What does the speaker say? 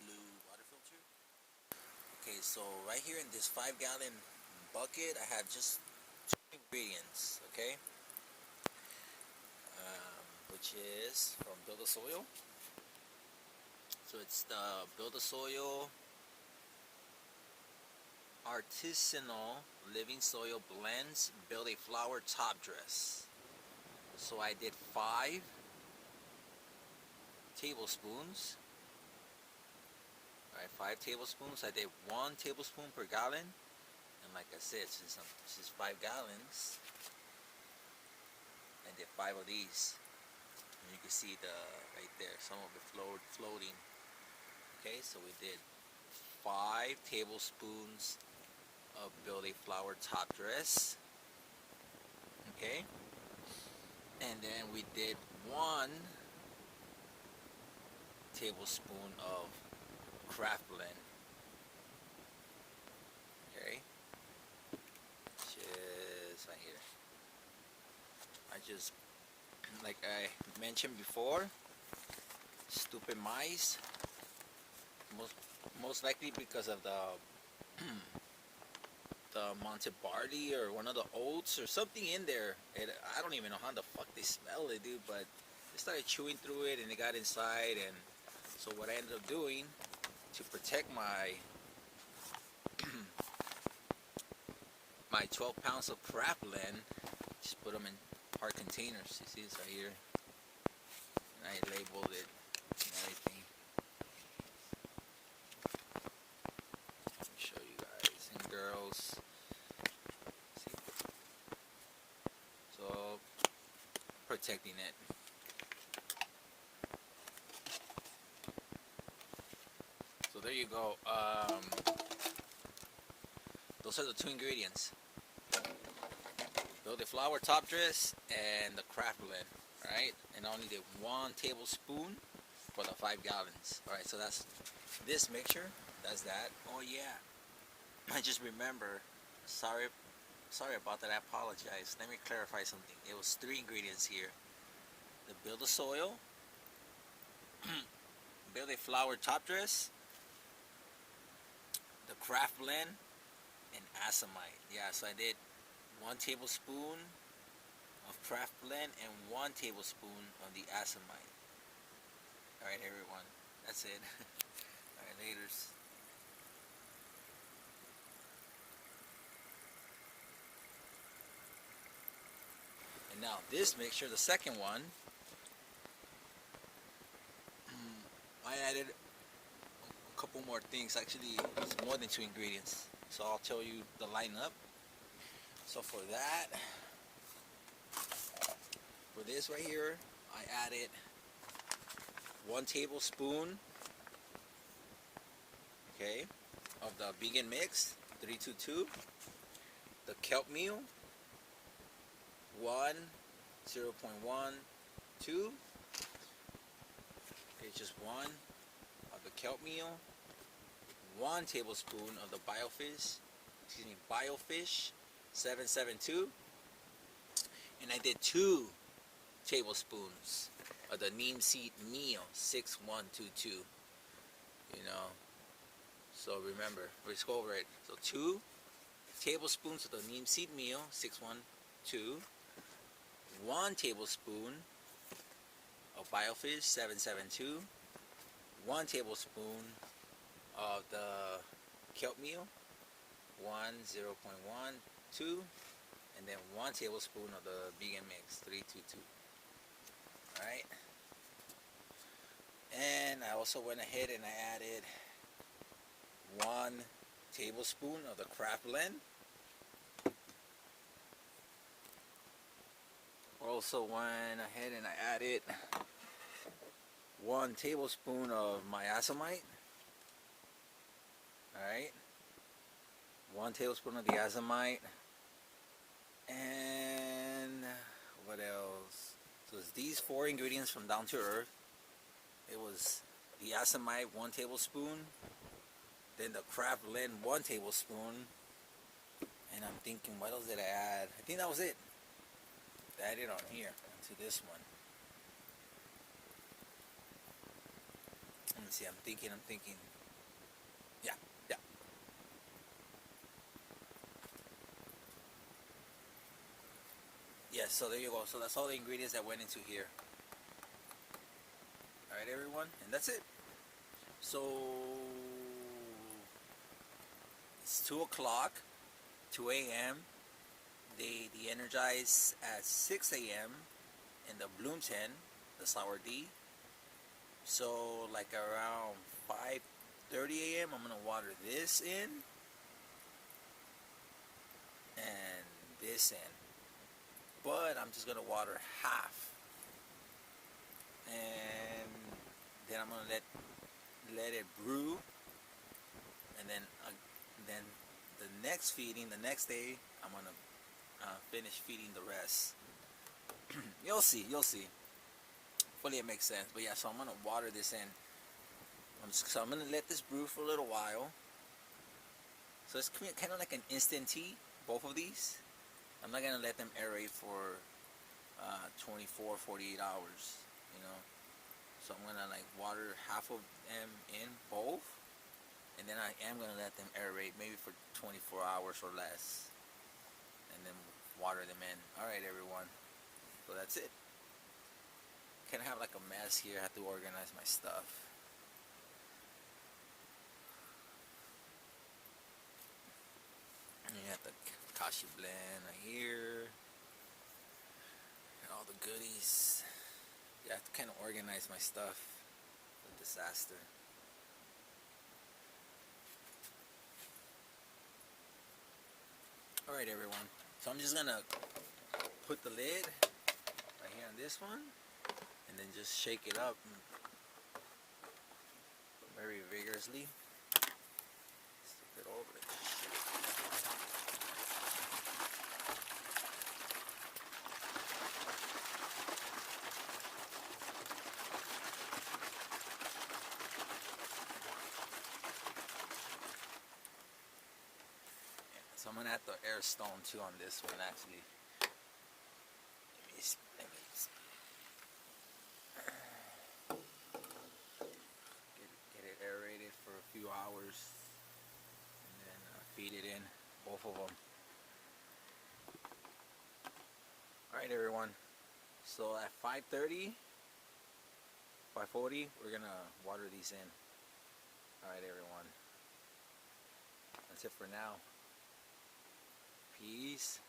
Blue water filter. Okay, so right here in this 5-gallon bucket, I have just two ingredients. Okay, which is from Build a Soil. So it's the Build a Soil Artisanal Living Soil Blends Build-A-Flower Top Dress. So I did 5 tablespoons. Alright, 5 tablespoons. I did 1 tablespoon per gallon. And like I said, since this is 5 gallons, I did 5 of these. And you can see right there, some of it floating. Okay, so we did 5 tablespoons of Build-A-Flower Top Dress. Okay, and then we did 1 tablespoon of craft blend. Okay, which is right here. I just, like I mentioned before, stupid mice. Most likely because of the malted barley or one of the oats or something in there. I don't even know how the fuck they smell it, dude, but they started chewing through it and it got inside. And so what I ended up doing to protect my my 12 pounds of craft blend, just put them in hard containers. You see this right here, and I labeled it and everything. Let me show you guys and girls. So, protecting it. So there you go. Those are the 2 ingredients: Build-A-Flower Top Dress and the craft blend. Alright, and I only did 1 tablespoon for the 5 gallons. Alright, so that's this mixture. That's that. Oh yeah, I just remember. Sorry about that. I apologize. Let me clarify something. It was 3 ingredients here: the Build-A-Soil, Build-A-Flower Top Dress, the craft blend, and Azomite. Yeah, so I did 1 tablespoon of craft blend and 1 tablespoon of the Azomite. Alright, everyone, that's it. Alright, laters. And now this mixture, the second one, I added a couple more things. Actually, it's more than 2 ingredients. So I'll tell you the lineup. So for that, for this right here, I added 1 tablespoon, okay, of the vegan mix 322, the kelp meal 0.12, okay, just 1 of the kelp meal, 1 tablespoon of the Biofish 772, and I did 2 tablespoons of the neem seed meal 6122. You know, so remember, let's go over it. So 2 tablespoons of the neem seed meal 612, 1 tablespoon of Biofish 772, 1 tablespoon of the kelp meal 0.12, and then 1 tablespoon of the vegan mix, 322. Alright. And I also went ahead and I added 1 tablespoon of the craft blend. Also went ahead and I added 1 tablespoon of my Azomite. Alright. 1 tablespoon of the Azomite. And what else? So it's these 4 ingredients from Down to Earth. It was the Azomite, 1 tablespoon. Then the craft blend, 1 tablespoon. And I'm thinking, what else did I add? I think that was it. I added on here to this one. Let me see. I'm thinking. Yeah. Yes. So there you go. So that's all the ingredients that went into here. All right, everyone, and that's it. So it's 2 o'clock, 2 a.m. The energize at 6 a.m. in the Bloom 10, the Sour D. So like around 5:30 a.m. I'm gonna water this in and this in, but I'm just gonna water half, and then I'm gonna let it brew, and then the next feeding, the next day, I'm gonna finish feeding the rest. You'll see. Hopefully it makes sense. But yeah, so I'm gonna water this in. I'm gonna let this brew for a little while. So it's kind of like an instant tea, both of these. I'm not gonna let them aerate for 24, 48 hours, you know. So I'm gonna like water half of them in both, and then I am gonna let them aerate maybe for 24 hours or less, and then water them in. Alright, everyone, so that's it. Kind of have like a mess here. I have to organize my stuff. And you have the Kashi blend right here and all the goodies. Yeah, I have to kind of organize my stuff. It's a disaster. Alright, everyone, so I'm just gonna put the lid right here on this one, and then just shake it up very vigorously. Stick it over it. So I'm gonna add the air stone too on this one, actually. Let me get it aerated for a few hours, and then feed it in, both of them. Alright, everyone, so at 5:30, 5:40, we're gonna water these in. Alright, everyone, that's it for now. Peace.